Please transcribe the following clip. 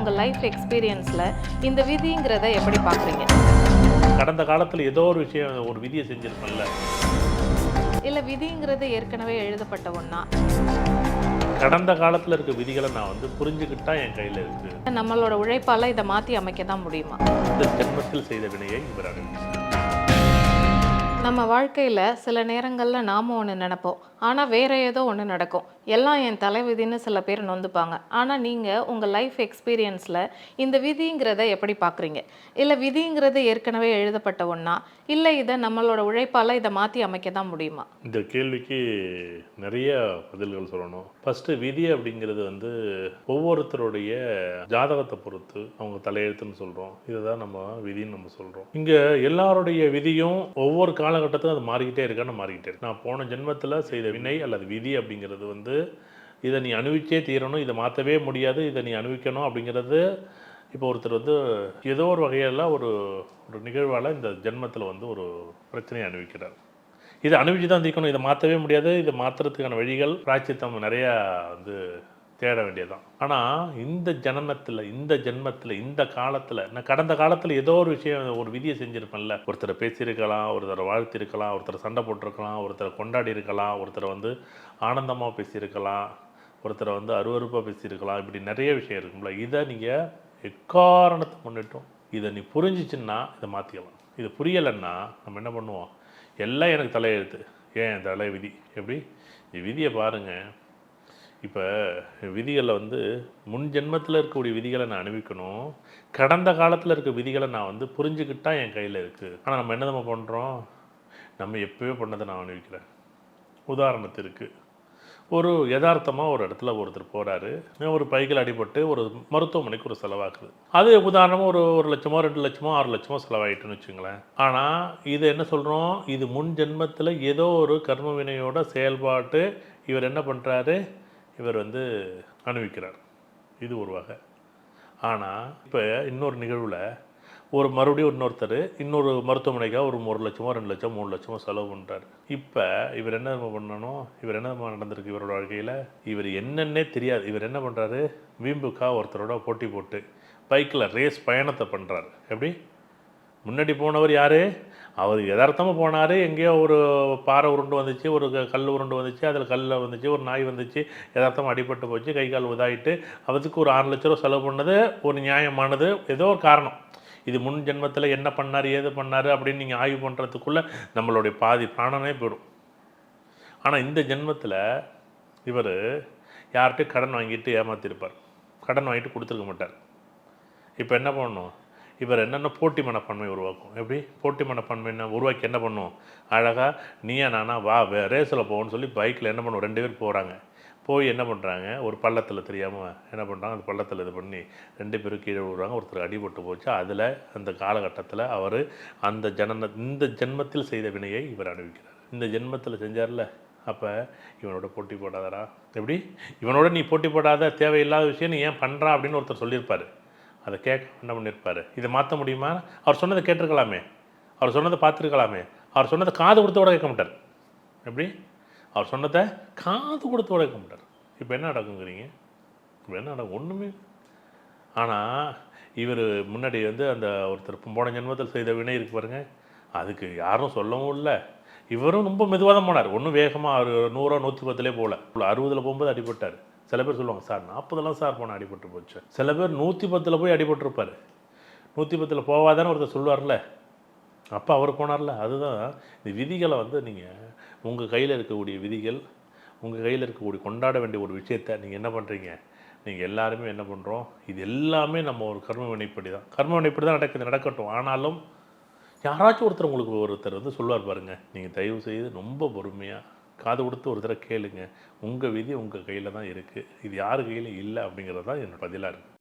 உங்கள் லைஃப் எக்ஸ்பீரியன்ஸில் இந்த விதிங்கிறத எப்படி பார்க்குறீங்க? கடந்த காலத்தில் ஏதோ ஒரு விஷயம் ஒரு விதியை செஞ்சிருப்பேன்ல. இல்லை விதிங்கிறது ஏற்கனவே எழுதப்பட்ட ஒன்றா? கடந்த காலத்தில் இருக்க விதிகளை நான் புரிஞ்சுக்கிட்டா என் கையில் இருக்கு. நம்மளோட உழைப்பால் இதை மாற்றி அமைக்க தான் முடியுமா? இந்த ஜென்மத்தில் செய்த வினையை இவர் அனுபவிச்சார். நம்ம வாழ்க்கையில் சில நேரங்களில் நாம் ஒன்று நினைப்போம், ஆனால் வேறு ஏதோ ஒன்று நடக்கும். எல்லாம் என் தலைவிதின்னு சில பேர் நொந்துப்பாங்க. ஆனால் நீங்கள் உங்கள் லைஃப் எக்ஸ்பீரியன்ஸில் இந்த விதிங்கிறத எப்படி பார்க்குறீங்க? இல்லை விதிங்கிறது ஏற்கனவே எழுதப்பட்ட ஒன்றா? இல்லை இதை நம்மளோட உழைப்பால் இதை மாற்றி அமைக்க தான் முடியுமா? இந்த கேள்விக்கு நிறைய பதில்கள் சொல்லணும். ஃபஸ்ட்டு விதி அப்படிங்கிறது ஒவ்வொருத்தருடைய ஜாதகத்தை பொறுத்து அவங்க தலையெழுத்துன்னு சொல்கிறோம். இதை தான் நம்ம விதின்னு நம்ம சொல்கிறோம். இங்கே எல்லாருடைய விதியும் ஒவ்வொரு காலகட்டத்திலும் அது மாறிக்கிட்டே இருக்கான்னு மாறிக்கிட்டே இருக்கு. நான் போன ஜென்மத்தில் செய்த வினை அல்லது விதி அப்படிங்கிறது இதை நீ அனுபவிச்சே தீரணும், இதை மாற்றவே முடியாது, இதை நீ அனுபவிக்கணும் அப்படிங்கிறது. இப்போ ஒருத்தர் ஏதோ ஒரு வகையில் ஒரு நிகழ்வால் இந்த ஜென்மத்தில் ஒரு பிரச்சனையை அனுபவிக்கிறார். இதை அனுபவிச்சு தான் தீர்க்கணும், இதை மாற்றவே முடியாது. இதை மாற்றுறதுக்கான வழிகள் பிராய்ச்சித்தம் நிறையா தேட வேண்டியதான். ஆனால் இந்த ஜென்மத்தில் இந்த காலத்தில் நான் கடந்த காலத்தில் ஏதோ ஒரு விஷயம் ஒரு விதியை செஞ்சுருப்பேன்ல. ஒருத்தரை பேசியிருக்கலாம், ஒருத்தரை வாழ்த்திருக்கலாம், ஒருத்தரை சண்டை போட்டிருக்கலாம், ஒருத்தரை கொண்டாடி இருக்கலாம், ஒருத்தரை ஆனந்தமாக பேசியிருக்கலாம், ஒருத்தரை அருவருப்பாக பேசியிருக்கலாம். இப்படி நிறைய விஷயம் இருக்கும்ல. இதை நீங்கள் எக்காரணத்தை முன்னிட்டும் இதை நீ புரிஞ்சிச்சுன்னா இதை மாற்றிக்கலாம். இது புரியலைன்னா நம்ம என்ன பண்ணுவோம்? எல்லாம் எனக்கு தலையெழுத்து, ஏன் தலை விதி. எப்படி விதியை பாருங்கள். இப்போ விதிகளில் முன் ஜென்மத்தில் இருக்கக்கூடிய விதிகளை நான் அனுபவிக்கணும், கடந்த காலத்தில் இருக்க விதிகளை நான் புரிஞ்சுக்கிட்டா என் கையில் இருக்குது. ஆனால் நம்ம என்ன பண்ணுறோம்? நம்ம எப்போவே பண்ணதை நான் அனுபவிக்கிறேன். உதாரணத்திற்கு ஒரு யதார்த்தமாக ஒரு இடத்துல ஒருத்தர் போகிறாரு, ஒரு பைக்கில் அடிபட்டு ஒரு மருத்துவமனைக்கு ஒரு செலவாக்குது. அது உதாரணமாக ஒரு லட்சமோ 2 லட்சமோ 6 லட்சமோ செலவாயிட்டுன்னு வச்சுங்களேன். ஆனால் இது என்ன சொல்கிறோம்? இது முன் ஜென்மத்தில் ஏதோ ஒரு கர்ம வினையோட செயல்பாட்டு இவர் என்ன பண்ணுறாரு? இவர் அனுபவிக்கிறார். இது ஒரு வகை. ஆனால் இப்போ இன்னொரு நிகழ்வில் மறுபடியும் இன்னொருத்தர் இன்னொரு மருத்துவமனைக்காக ஒரு 1 லட்சமோ 2 லட்சமோ 3 லட்சமோ செலவு பண்ணுறாரு. இப்போ இவர் என்ன பண்ணணும்? இவர் என்ன நடந்திருக்கு இவரோட வாழ்க்கையில்? இவர் என்னன்னே தெரியாது. இவர் என்ன பண்ணுறாரு? வீம்புக்காக ஒருத்தரோட போட்டி போட்டு பைக்கில் ரேஸ் பயணத்தை பண்ணுறாரு. எப்படி? முன்னாடி போனவர் யார்? அவர் யதார்த்தமாக போனார். எங்கேயோ ஒரு பாறை உருண்டு வந்துச்சு, ஒரு கல் உருண்டு வந்துச்சு, அதில் கல்லில் வந்துச்சு, ஒரு நாய் வந்துச்சு, யதார்த்தமாக அடிபட்டு போச்சு, கை கால் உதாயிட்டு அதுக்கு ஒரு 6 லட்ச ரூபா செலவு பண்ணது ஒரு நியாயமானது. ஏதோ ஒரு காரணம். இது முன் ஜென்மத்தில் என்ன பண்ணார், ஏது பண்ணார் அப்படின்னு நீங்கள் ஆய்வு பண்ணுறதுக்குள்ளே நம்மளுடைய பாதி பிராணனே போயிடும். ஆனால் இந்த ஜென்மத்தில் இவர் யார்கிட்டையும் கடன் வாங்கிட்டு ஏமாற்றிருப்பார். கடன் வாங்கிட்டு கொடுத்துருக்க மாட்டார். இப்போ என்ன பண்ணணும்? இவர் என்னென்ன போட்டி மனப்பான்மை உருவாக்கும். எப்படி போட்டி மனப்பான்மை உருவாக்கி என்ன பண்ணும்? அழகாக நீயா நானா வா ரேஸில் போகணும்னு சொல்லி பைக்கில் என்ன பண்ணுவோம்? 2 பேர் போகிறாங்க. போய் என்ன பண்ணுறாங்க? ஒரு பள்ளத்தில் தெரியாமல் என்ன பண்ணுறாங்க? அந்த பள்ளத்தில் இது பண்ணி 2 பேரும் கீழே விடுறாங்க. ஒருத்தர் அடிபட்டு போச்சு. அதில் அந்த காலகட்டத்தில் அவர் இந்த ஜென்மத்தில் செய்த வினையை இவர் அனுபவிக்கிறார். இந்த ஜென்மத்தில் செஞ்சார்ல, அப்போ இவனோட போட்டி போடாதரா? எப்படி? இவனோட நீ போட்டி போடாத, தேவையில்லாத விஷயம் நீ ஏன் பண்ணுறா அப்படின்னு ஒருத்தர் சொல்லியிருப்பார். அதை கேட்க என்ன பண்ணியிருப்பார்? இதை மாற்ற முடியுமா? அவர் சொன்னதை கேட்டிருக்கலாமே, அவர் சொன்னதை பார்த்துருக்கலாமே. அவர் சொன்னதை காது கொடுத்தோட கேட்க மாட்டார். எப்படி? அவர் சொன்னதை காது கொடுத்தோட கேட்க மாட்டார். இப்போ என்ன நடக்குங்கிறீங்க? இப்போ என்ன நடக்கும்? ஒன்றுமே. ஆனால் இவர் முன்னாடி அந்த ஒருத்தர் போன ஜென்மத்தில் செய்த வினை இருக்கு பாருங்க, அதுக்கு யாரும் சொல்லவும் இல்லை. இவரும் ரொம்ப மெதுவாக தான் போனார். ஒன்றும் வேகமாக அவர் 100 110 போகல. 60 போகும்போது அடிபட்டார். சில பேர் சொல்லுவாங்க, சார் 40 சார் போனால் அடிபட்டு போச்சு. சில பேர் 110 போய் அடிபட்டுருப்பார். 110 போவாதானே ஒருத்தர் சொல்லுவார்ல, அப்போ அவர் போனார்ல. அதுதான் இந்த விதிகளை நீங்கள் உங்கள் கையில் இருக்கக்கூடிய விதிகள், உங்கள் கையில் இருக்கக்கூடிய கொண்டாட வேண்டிய ஒரு விஷயத்தை நீங்கள் என்ன பண்ணுறீங்க? நீங்கள் எல்லாருமே என்ன பண்ணுறோம்? இது எல்லாமே நம்ம ஒரு கர்ம வினைப்படி தான். கர்ம வினைப்படி தான் நடக்கட்டும். ஆனாலும் யாராச்சும் ஒருத்தர் சொல்லுவார் பாருங்கள், நீங்கள் தயவு செய்து ரொம்ப பொறுமையாக காது கொடுத்து ஒரு தடவை கேளுங்க. உங்கள் விதி உங்கள் கையில் தான் இருக்குது, இது யார் கையில் இல்லை அப்படிங்கிறது தான் என்னோட பதிலாக இருக்குது.